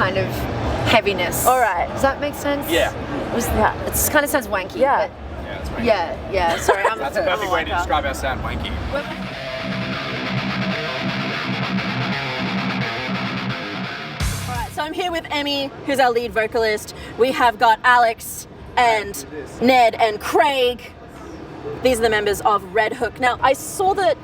kind of heaviness. All right. Does that make sense? Yeah. It kind of sounds wanky. Yeah. But Yeah, it's wanky. yeah. Sorry, That's a perfect way to describe our sound, wanky. So I'm here with Emmy, who's our lead vocalist. We have got Alex and Ned and Craig. These are the members of Redhook. Now, I saw that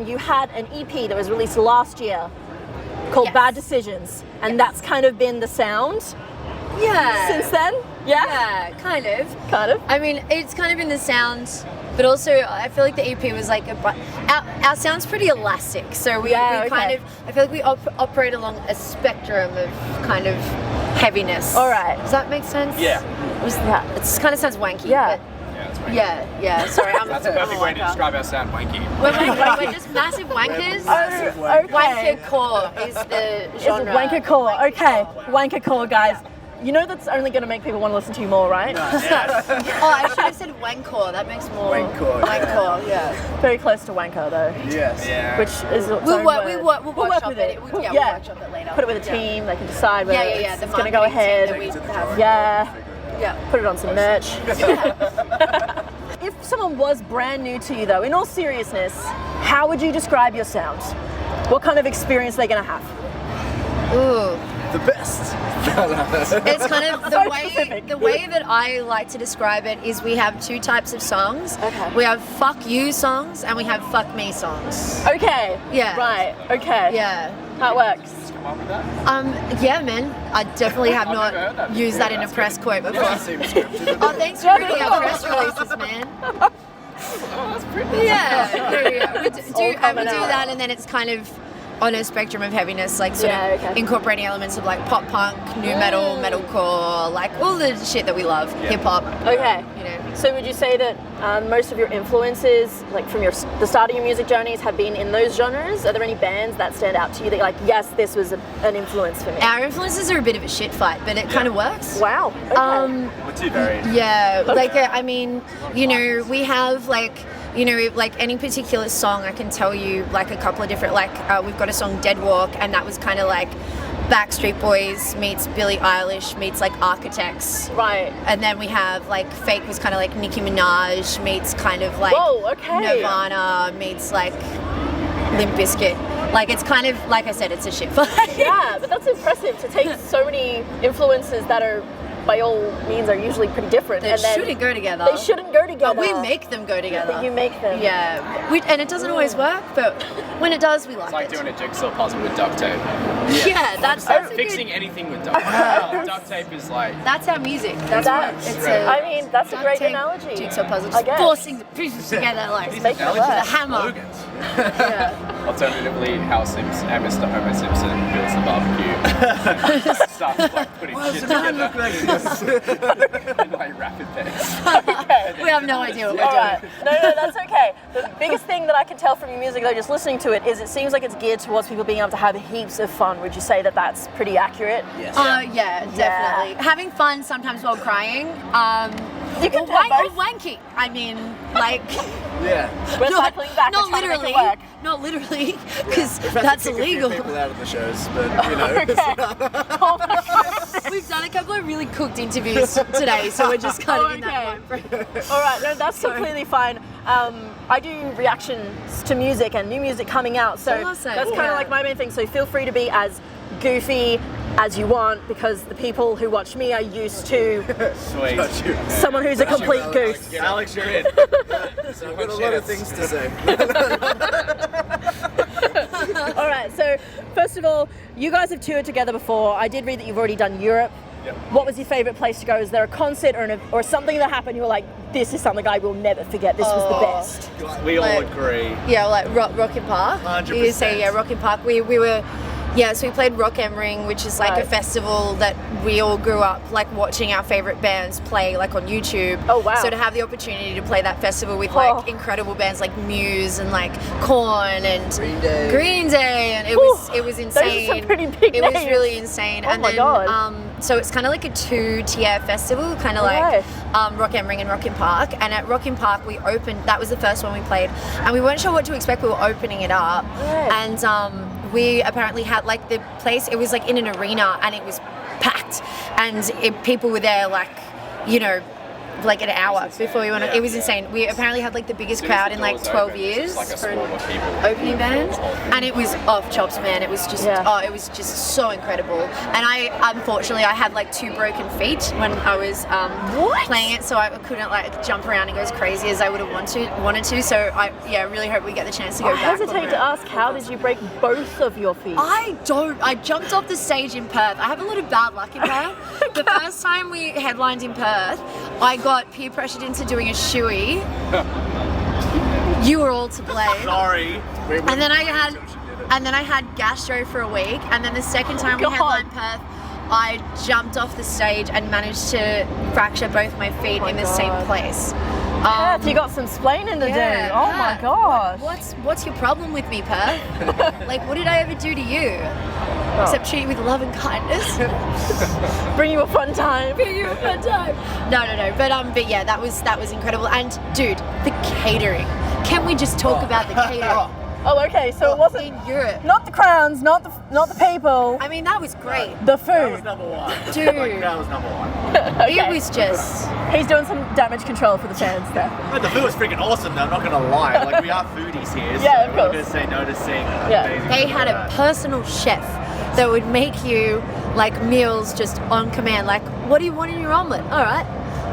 you had an EP that was released last year called Yes. Bad Decisions, and that's kind of been the sound Yeah. since then? Yeah? Yeah, kind of. Kind of? I mean, it's kind of in the sound, but also I feel like the EP was like our sound's pretty elastic, so we kind of, I feel like we operate along a spectrum of kind of heaviness. All right. Does that make sense? Yeah. It kind of sounds wanky. Yeah. Yeah, it's wanky. Yeah. Sorry, That's a perfect way to describe our sound, wanky. We're just massive wankers. Okay. Wanker core is the genre. It's wanker core. Okay. Wanker core, guys. You know that's only going to make people want to listen to you more, right? Oh, I should have said wankcore. That makes more. Wankcore. Wankcore, yeah. Very close to wanker, though. Yes. Yeah. Which is its We'll own work word. workshop with it. We'll workshop it later. Put it with a team. They can decide whether Yeah. it's The going to go marketing ahead. team that we have. Yeah. Put it on some merch. If someone was brand new to you, though, in all seriousness, how would you describe your sound? What kind of experience are they going to have? Ooh. The best. It's kind of So specific. the way that I like to describe it is we have two types of songs. Okay. We have fuck you songs and we have fuck me songs. Okay. Yeah. Right. Okay. Yeah. How it works. Come up with that? Yeah, man. I definitely have I've never heard not that used that in a before. press quote before. Doesn't seem scripted. Oh, thanks for reading our press releases, man. Oh, that's pretty. Yeah. We do coming out. that, and then it's kind of on a spectrum of heaviness, like sort Yeah, of okay. incorporating elements of like pop punk, new metal, metalcore, like all the shit that we love, hip hop. Okay. You know. So would you say that most of your influences, like from the start of your music journeys, have been in those genres? Are there any bands that stand out to you that you're like, yes, this was an influence for me? Our influences are a bit of a shit fight, but it kind of works. Wow. Okay. We're too varied. Yeah, like I mean, you know, we have like, you know, like any particular song, I can tell you like a couple of different, like we've got a song Dead Walk, and that was kind of like Backstreet Boys meets Billie Eilish meets like Architects. Right. And then we have like Fake was kind of like Nicki Minaj meets kind of like Whoa, okay. Nirvana meets like Limp Bizkit. Like it's kind of, like I said, it's a shit fight. Yeah, but that's impressive to take so many influences that are, by all means, are usually pretty different. They and then shouldn't go together. They shouldn't go together. But we make them go together. You make them. Yeah, and it doesn't always work, but when it does, we like It's like it. doing a jigsaw puzzle with duct tape. Yeah, that's a Fixing good, anything with duct tape. Duct tape is like. that's our music. That's That- what it's I mean, that's a duct great tape analogy. Jigsaw puzzle, I just guess. forcing the pieces together like Just making it with a work. hammer. Slogans. Yeah. Alternatively, how Mr. Homer Simpson builds the barbecue. Starts like putting shit together in like rapid pace. We have no idea what we're All doing. right. No, that's okay. The biggest thing that I can tell from your music, though, just listening to it, is it seems like it's geared towards people being able to have heaps of fun. Would you say that that's pretty accurate? Yes. Yeah, definitely. Having fun sometimes while crying. You can or do both. wanking. I mean, like. Yeah. Recycling back not and trying to make literally, it work. not literally, because We've had to that's kick a few illegal. people out of the shows, but you know. Oh my God. We've done a couple of really cooked interviews today, so we're just kind of in that mode. All right, no, that's completely fine. I do reactions to music and new music coming out, so Awesome. that's kind Yeah. of like my main thing. So feel free to be as goofy as you want, because the people who watch me are used to Sweet. Got you. someone who's a complete Alex. goose. Alex, you're in. So I've got a lot of things to say. All right, so first of all, you guys have toured together before. I did read that you've already done Europe. Yep. What was your favourite place to go? Is there a concert or something that happened you were like, this is something I will never forget, this was the best? We all Like- agree. Yeah, like Rock in Park. 100%. You say, yeah, Rock in Park. We were, yeah, so we played Rock am Ring, which is like Right. a festival that we all grew up like watching our favourite bands play like on YouTube. Oh, wow. So to have the opportunity to play that festival with Oh. like incredible bands like Muse and like Korn and Green Day. and it Whew. was Those are insane. some pretty big It was names. really insane. Oh and my then God. so it's kind of like a 2-tier festival, kind of Right. like Rock am Ring and Rock in Park. And at Rock in Park we opened, that was the first one we played, and we weren't sure what to expect. We were opening it up, Right. and we apparently had like the place, it was like in an arena, and it was packed, and people were there like, you know, like an hour before we went on. It was insane. We apparently had like the biggest crowd in like 12 years like a for an swarm of people. opening band, and it was off chops, man. It was just it was just so incredible. And I unfortunately I had like 2 broken feet when I was playing it, so I couldn't like jump around and go as crazy as I would have wanted to. So I really hope we get the chance to go I back. hesitate to ask, how did you break both of your feet? I jumped off the stage in Perth. I have a lot of bad luck in Perth. The first time we headlined in Perth, I got peer pressured into doing a shoey. You were all to blame. Sorry. And then I had gastro for a week, and then the second time we headlined Perth, I jumped off the stage and managed to fracture both my feet in the same place. Perth, you got some splaining to do. Oh my gosh. What's your problem with me, Perth? Like, what did I ever do to you? Except treat you with love and kindness. Bring you a fun time. Bring you a fun time. No. But yeah, that was incredible. And dude, the catering. Can we just talk about the catering? Oh, okay. So it wasn't in Europe. Not the crowns, not the people. I mean, that was great. The That was food. number one. Dude. Like, that was number one. It was just. He's doing some damage control for the fans there. No, the food was freaking awesome though, I'm not gonna lie. Like, we are foodies here, so Yeah, of we're not course. gonna say no to seeing Yeah. amazing They food had like a that. personal chef that would make you like meals just on command. Like, what do you want in your omelet? All right.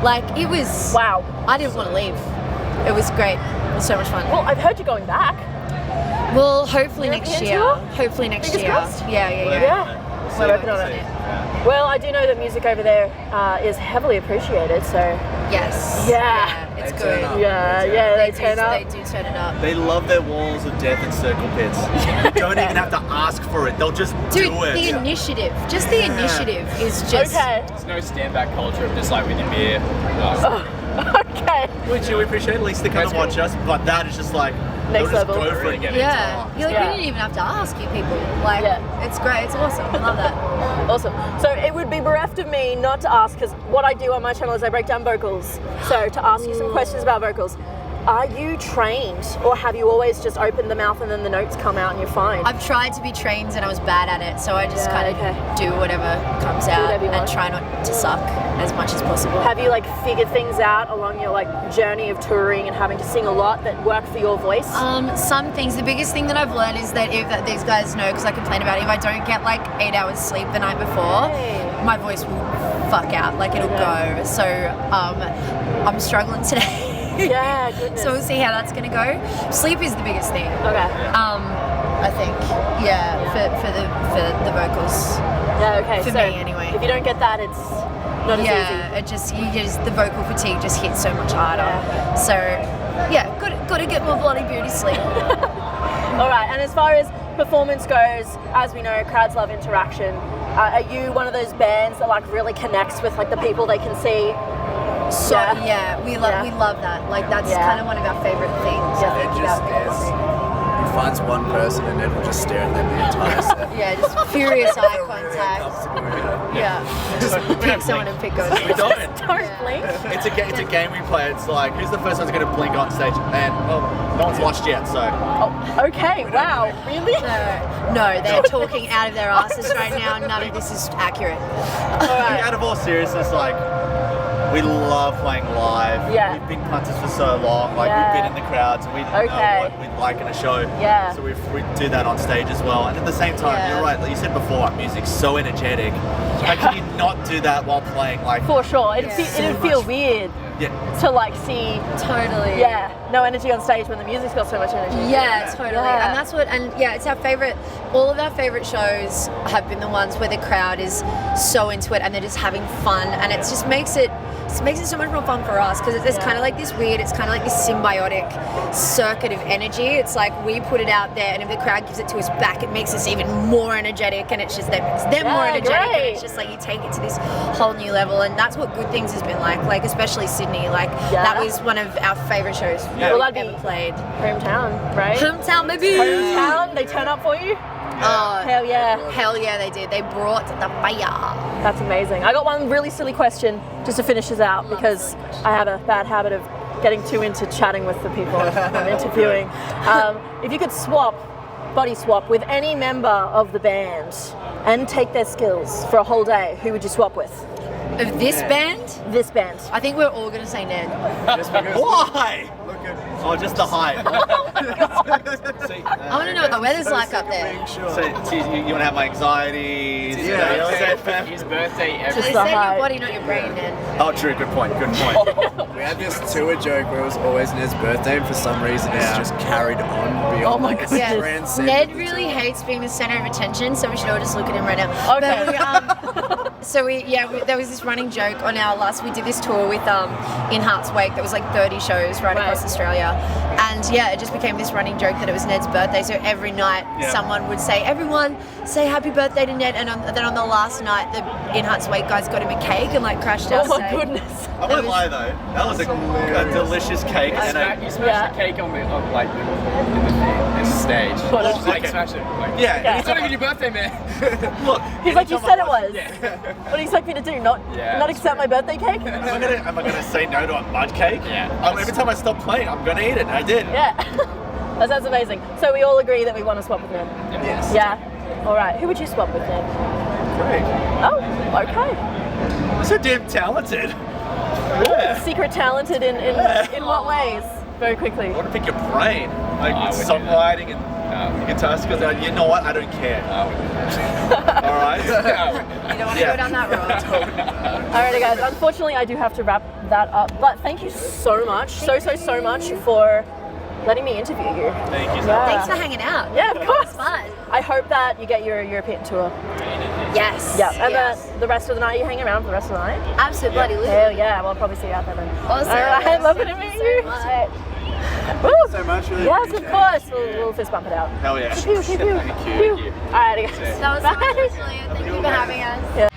Like, it was. Wow. I didn't want to leave. It was great. It was so much fun. Well, I've heard you're going back. Well, hopefully next European year. tour? Hopefully next Fingers year. crossed? Yeah. Yeah. We're working on it. Well, I do know that music over there is heavily appreciated, so Yes. Yeah. It's They good. turn up. they turn up. They do turn it up. They love their walls of death and circle pits. You don't even have to ask for it. They'll just Dude, do it. the initiative, just the initiative is just. Okay. There's no stand back culture of just like with your beer. No. Okay. Which we appreciate, at least they come and watch us, but that is just like, Next they'll just level. go for it and get Yeah. into it. You're like, Yeah. we didn't even have to ask you people. Like, Yeah. it's great. It's awesome. I love that. Awesome. So it would be bereft of me not to ask, because what I do on my channel is I break down vocals. So to ask you some questions about vocals. Are you trained, or have you always just opened the mouth and then the notes come out and you're fine? I've tried to be trained and I was bad at it, so I just Yeah, kind of okay. do whatever comes out whatever you and want. try not to suck as much as possible. Have you like figured things out along your like journey of touring and having to sing a lot that work for your voice? Some things. The biggest thing that I've learned is that these guys know, because I complain about it, if I don't get like 8 hours sleep the night before, my voice will fuck out. Like, it'll go. So I'm struggling today. Yeah, goodness. So we'll see how that's gonna go. Sleep is the biggest thing. Okay. I think. Yeah. For the vocals. Yeah, okay. For so me, anyway. If you don't get that, it's not as Yeah. The vocal fatigue just hits so much harder. Yeah. So yeah, gotta get more bloody beauty sleep. easy. All right. And as far as performance goes, as we know, crowds love interaction. Are you one of those bands that like really connects with like the people they can see? So Yeah. we love that. Like, that's Yeah. kind of one of our favorite things. Yeah. I think, It just about is. people. He finds one person and then will just stare at them the entire set. Yeah, just furious eye Really contact. comfortable with it. Yeah. Just pick someone and pick us. We don't. Don't blink. It's a game we play. It's like, who's the first one's going to blink on stage? And no one's watched yet, so. Oh, okay. Wow. Really? No, they're talking out of their asses right now. None of this is accurate. All right. Out of all seriousness, like, we love playing live. Yeah. We've been punters for so long. Like, Yeah. we've been in the crowds and we know Okay. what we'd like in a show. Yeah. So we do that on stage as well. And at the same time, Yeah. you're right, like you said before, music's so energetic. How can you not do that while playing, like, For sure. It'd so feel much- weird yeah. to like see. Totally. Yeah. No energy on stage when the music's got so much energy. Yeah, totally. Yeah. And that's it's our favorite. All of our favorite shows have been the ones where the crowd is so into it and they're just having fun, and it just makes it so much more fun for us, because it's kind of like this weird, it's kind of like this symbiotic circuit of energy. It's like we put it out there, and if the crowd gives it to us back, it makes us even more energetic, and it's just them more Yeah, energetic, and great. it's just like you take it to this whole new level, and that's what Good Things has been like especially Sydney. Like, Yeah. that was one of our favorite shows Well, we've that'd ever be- played. Hometown, right? Hometown, baby. Hometown. They turn up for you. Oh, Hell yeah. hell yeah, they did. They brought the fire. That's amazing. I got one really silly question just to finish us out, because I have a bad habit of getting too into chatting with the people I'm interviewing. If you could body swap with any member of the band, and take their skills for a whole day, who would you swap with? Of this band, This band. I think we're all gonna say Ned. Why? Oh, just the height. I want to know what the weather's like up there. So you want to have my anxieties? His You know what I'm saying, birthday, fam? his birthday So every they the say your height. body, not your brain, Ned. Oh, true. Good point. Good point. We had this tour joke where it was always Ned's birthday, and for some reason it's just carried on beyond. Oh my It's goodness. transcended Ned the really tour. hates being the center of attention, so we should all just look at him right now. Okay. But there was this running joke on our last. We did this tour with In Heart's Wake. That was like 30 shows right across Australia, and yeah, it just became this running joke that it was Ned's birthday. So every night someone would say, "Everyone, say happy birthday to Ned," and then on the last night, the In Heart's Wake guys got him a cake and like crashed our Oh my stage. goodness. I won't lie though. That was a delicious cake. And You smashed the cake on the stage. What a- Like, smash it. Like, yeah. It's not even your birthday, man. Look. He's like, you said it was. Yeah. What do you expect me to do? Not accept my birthday cake? Am I gonna say no to a mud cake? Yeah. Every time I stop playing, I'm gonna eat it. I did. Yeah. That sounds amazing. So we all agree that we want to swap with Ned. Yes. Yeah. All right. Who would you swap with, Ned? Great. Oh, okay. So damn talented. Yeah. Secret talented in what ways? Very quickly. I want to pick your brain, like I wouldn't do songwriting and guitar skills. You know what? I don't care. All right. You don't want to go down that road. Alrighty, guys. Unfortunately, I do have to wrap that up. But thank you so much, so much for letting me interview you. Thank you. Yeah. Thanks for hanging out. Yeah, of course. It's fun. I hope that you get your European tour. Yes. Yeah, and yes. the rest of the night, you hang around for the rest of the night. Absolute bloody loot. Hell yeah, well, I'll probably see you out there then. Awesome. Alright, lovely to meet you. much. Woo. So much. Really Yes, of appreciate it. course. We'll fist bump it out. Hell yeah. Pew, pew, pew, pew. Alrighty, guys. That was so much Bye. fun, Julia. Thank you for having us. Yeah.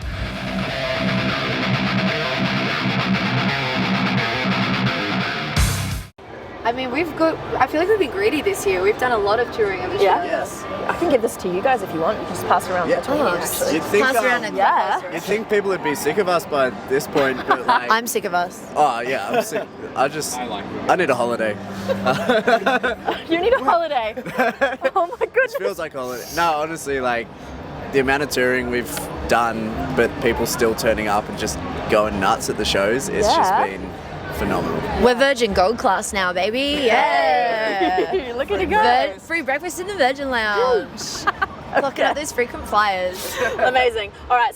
I mean, I feel like we've been greedy this year. We've done a lot of touring of the show. Yeah. Yes. I can give this to you guys if you want. You can just pass it around Yeah. between you, Oh, actually. You'd think, Pass around and Yeah. You'd think people would be sick of us by this point, but like, I'm sick of us. oh yeah, I'm sick. I need a holiday. You need a holiday. Oh my goodness. It feels like a holiday. No, honestly, like the amount of touring we've done, but people still turning up and just going nuts at the shows, it's Yeah. just been phenomenal. We're Virgin Gold class now, baby. Yeah. Look at you go. Free breakfast in the Virgin Lounge. Locking up those frequent flyers. Amazing. All right.